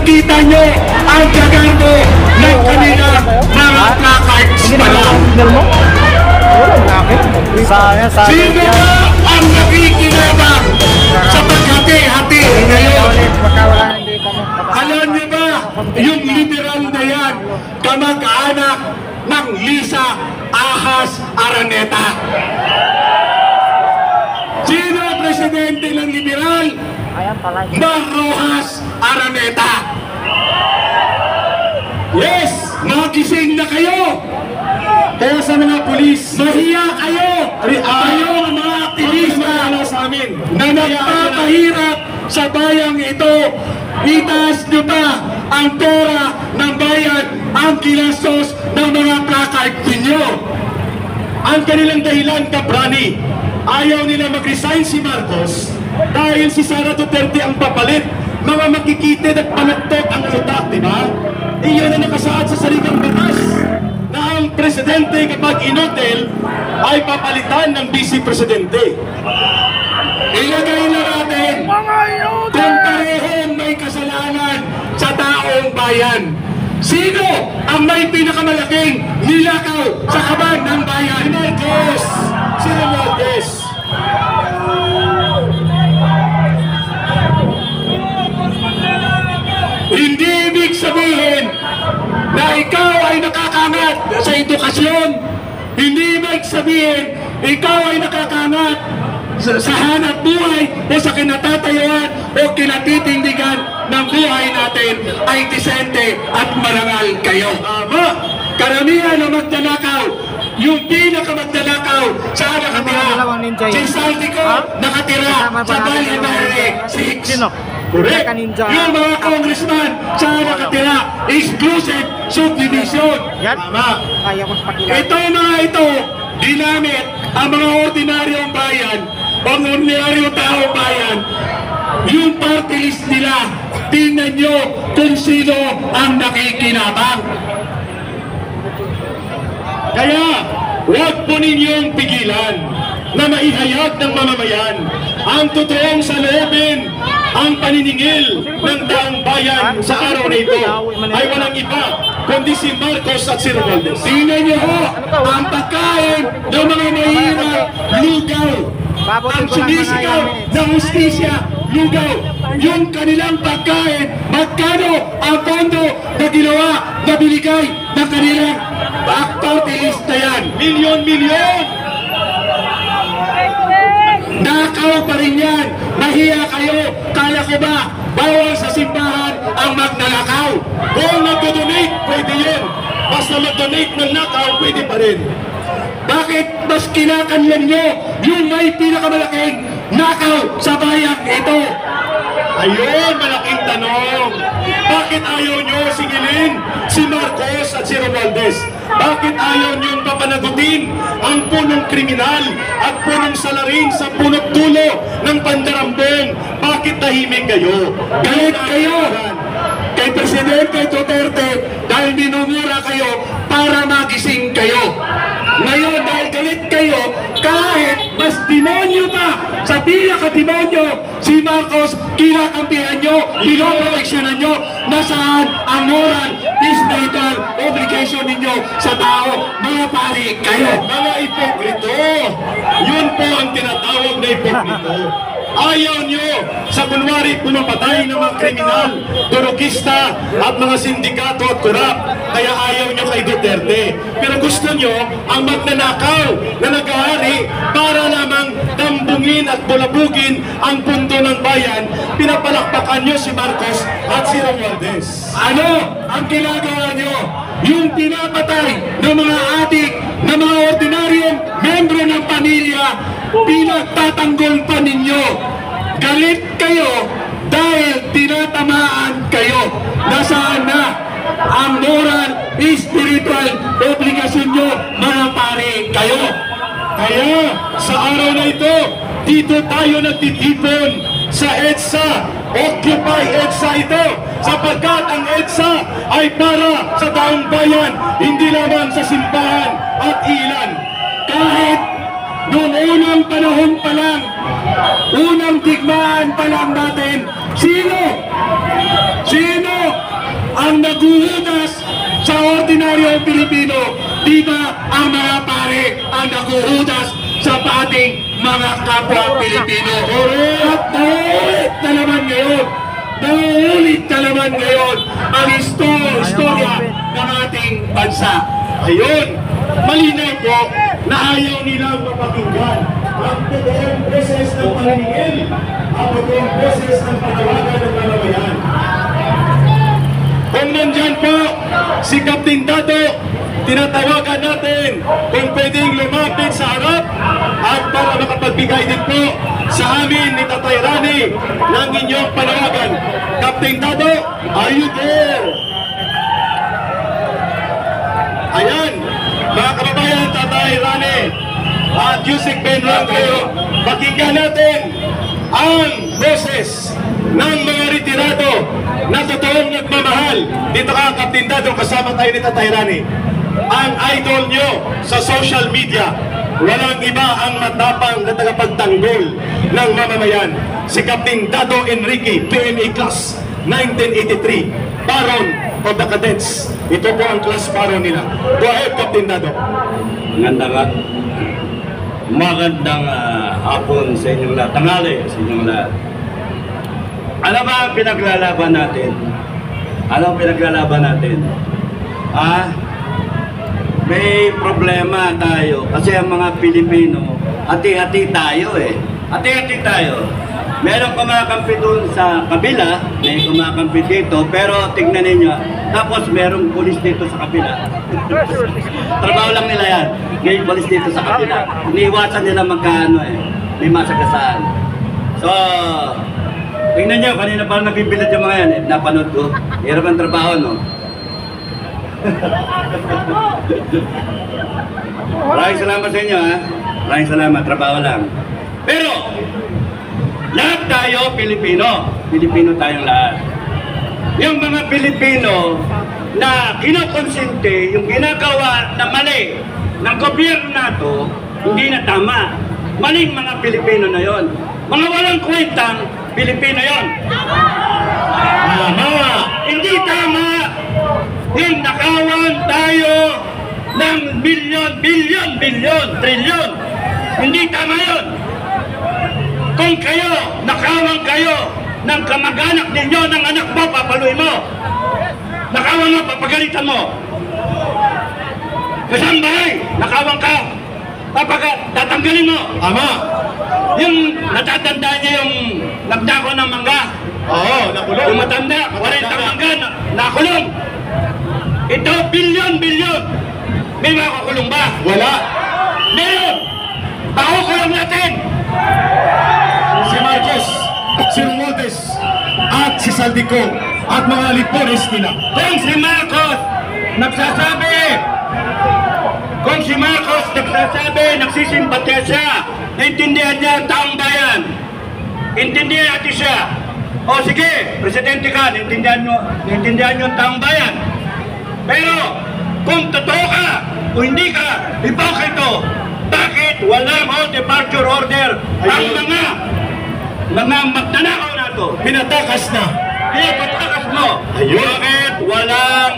kitang-kita nyo ang gagarbo ng kanilang mga placards pa lang. Sino ba ang nakikinabang sa paghati-hati ngayon? Alam niyo ba, yung liberal na yan, kamag-anak ng Lisa Ahas Araneta. Sino ang presidente ng liberal? Mar Rojas Araneta. Yes, magising na kayo. Kaya sa mga pulis, mahiya kayo. Kayo ang mga aktivista sa amin na nagpapahirap sa bayang ito. Itaas nyo pa ang pera ng bayan, ang ginastos ng mga placard ninyo. Ang kanilang dahilan, Kaprani, ayaw nila mag-resign si Marcos dahil si Sara Duterte ang papalit. Mga makikitid at panagtok ang utak, di ba? Iyon na nakasaad sa saligang batas na ang presidente kapag inotel ay papalitan ng vice-presidente. Ilagay na natin kung parehong may kasalanan sa taong bayan. Sino ang may pinakamalaking nilakaw sa kaban ng bayan? Marcos! Sino Marcos? Hindi ibig sabihin na ikaw ay nakakangat sa edukasyon. Hindi ibig sabihin ikaw ay nakakangat sa hanap buhay o sa kinatatayuan o kinatitindigan ng buhay natin ay disente at marangal kayo. Karamihan na magdanakaw, yung pinakamagdanakaw sa nakatira. Si Saldico nakatira sa Valle Verde 6. Correct. Yung mga congressman sa nakatira, exclusive subdivision. Tama. Ito mga ito, dinamit ang mga ordinaryong bayan, ang ordinaryong taong bayan, yung party list nila. Tingnan nyo kung sino ang nakikinabang. Kaya, huwag po ninyong pigilan na maihayag ng mamamayan ang totoong saloobin. Ang paniningil ng daang bayan sa araw na ito ay walang iba kundi si Marcos at si Romualdez. Tingnan niyo ho, ang pagkain ng mga mahirap, lugaw. Ang sumisigaw ng hustisya, lugaw. Yung kanilang pagkain, magkano ang pondo na ginawa, na binigay ng kanilang party list na yan? Milyon-milyon! Nakaw pa rin yan. Mahiya kayo. Kala ko ba bawal sa simbahan ang magnanakaw? Kung nag-donate, pwede yun. Basta mag-donate ng nakaw, pwede pa rin. Bakit mas kinakanlan nyo yung may pinakamalaking nakaw sa bayang ito? Ayun, malaking tanong. Bakit ayaw nyo singilin si Marcos at si Romualdez? Bakit ayaw nyo papanagutin ang punong kriminal at punong salarin sa punot dulo ng pandarambong? Bakit tahimik kayo? Galit kayo kay Presidente Duterte dahil minumura kayo para magising kayo. Ngayon dahil galit kayo, kahit mas demonyo pa sa pinaka-demonyo si Marcos, kinakampihan nyo, pinoproteksyonan nyo, nasaan ang moral, spiritual obligation ninyo sa tao? Mga pari kayo, mga ipokrito. Yun po ang tinatawag na ipokrito. Ayaw nyo sa kunwari pumapatay ng mga kriminal, turokista at mga sindikato at kurap. Kaya ayaw nyo kay Duterte. Pero gusto nyo ang magnanakaw na nag-ahari para lamang tambungin at bulabugin ang pundo ng bayan. Pinapalakpakan nyo si Marcos at si Romualdez. Ano ang ginagawa nyo? Yung pinapatay ng mga adik, ng mga ordinaryong membro ng pamilya, pinagtatanggol pa ninyo. Galit kayo dahil tinatamaan kayo. Nasaan na ang moral, spiritual obligasyon nyo, mga pare kayo? Kaya sa araw na ito, dito tayo nagtitipon sa EDSA. Occupy EDSA ito, sapagkat ang EDSA ay para sa taong bayan, hindi lamang sa simbahan at ilan. Kahit noong unang panahon pa lang, unang digmaan pa lang natin, sino ang naguhudas sa ordinaryong Pilipino. Di ba ang mga pare ang naguhudas sa ating mga kapwa Pilipino? At nauulit na naman ngayon ang istorya ng ating bansa. Ayun, malinaw po na ayaw nilang mapakinggan ang totoong boses ng paningin, ang totoong boses ng panawagan ng mamamayan. Kung nandyan po si Captain Dato, tinatawagan natin kung pwedeng lumapit sa harap at para makapagbigay din po sa amin ni Tatay Rani ng inyong panawagan. Captain Dato, are you there? Ayan, mga kababayan, Tatay Rani at Yusek Ben kayo, pakinggan natin ang boses ng mga retirado na totoong nagmamahal. Dito ka, Captain Dato, kasama tayo ni Tatay Rani. Ang idol nyo sa social media, walang iba ang matapang na tagapagtanggol ng mamamayan. Si Captain Dato Enrique, PMA Class 1983, Baron of the Cadets. Ito po ang class baron nila. Go ahead, Captain Dato. Magandang hapon sa inyong lahat, tanghali sa inyong lahat. Alam ba ang pinaglalaban natin? May problema tayo kasi ang mga Pilipino, hati-hati tayo eh. Hati-hati tayo. Merong kumakampi doon sa kabila, may kumakampi dito, pero tignan ninyo, tapos merong pulis dito sa kabila. Trabaho lang nila yan. May pulis dito sa kabila. Iniiwasan nila magkaano eh. May masagasaan. So, tingnan nyo, kanina parang nabibilad yung mga yan eh. Napanood ko. Hirap ang trabaho, no? Maraming salamat sa inyo, ha? Maraming salamat. Trabaho lang. Pero, lahat tayo Pilipino. Pilipino tayong lahat. Yung mga Pilipino na kinokonsente, yung ginagawa na mali ng gobyerno nato, hindi na tama. Maling mga Pilipino na yon. Mga walang kwentang Pilipino yon. Tama! Hindi tama! Yung nakawan tayo ng bilyon, trilyon. Hindi tama yon. Kung kayo, nakawang kayo ng kamag-anak ninyo, ng anak mo, papaluin mo. Nakawang mo, papagalitan mo. Kasambahay, nakawang ka, tatanggalin mo. Ama. Yung natatandaan niya yung nagdako ng mangga. Oo, nakulong. Yung matanda, 40 mangga, nakulong. Ito, bilyon. May makakulong ba? Wala. Meron. Pakukulong natin. Si Marcos, si Romualdez, at si Saldico, at mga lipones nila. Kung si Marcos nagsasabi, nagsisimpatya siya, naintindihan niya ang taong bayan, intindihan natin siya. O sige, presidente ka, naintindihan niyo ang taong bayan. Pero, kung totoo ka, o hindi ka, hipokrito, bakit walang departure order ang mga magnanakaw na ito? Pinatakas na. Pinatakas mo. Ayun. Bakit walang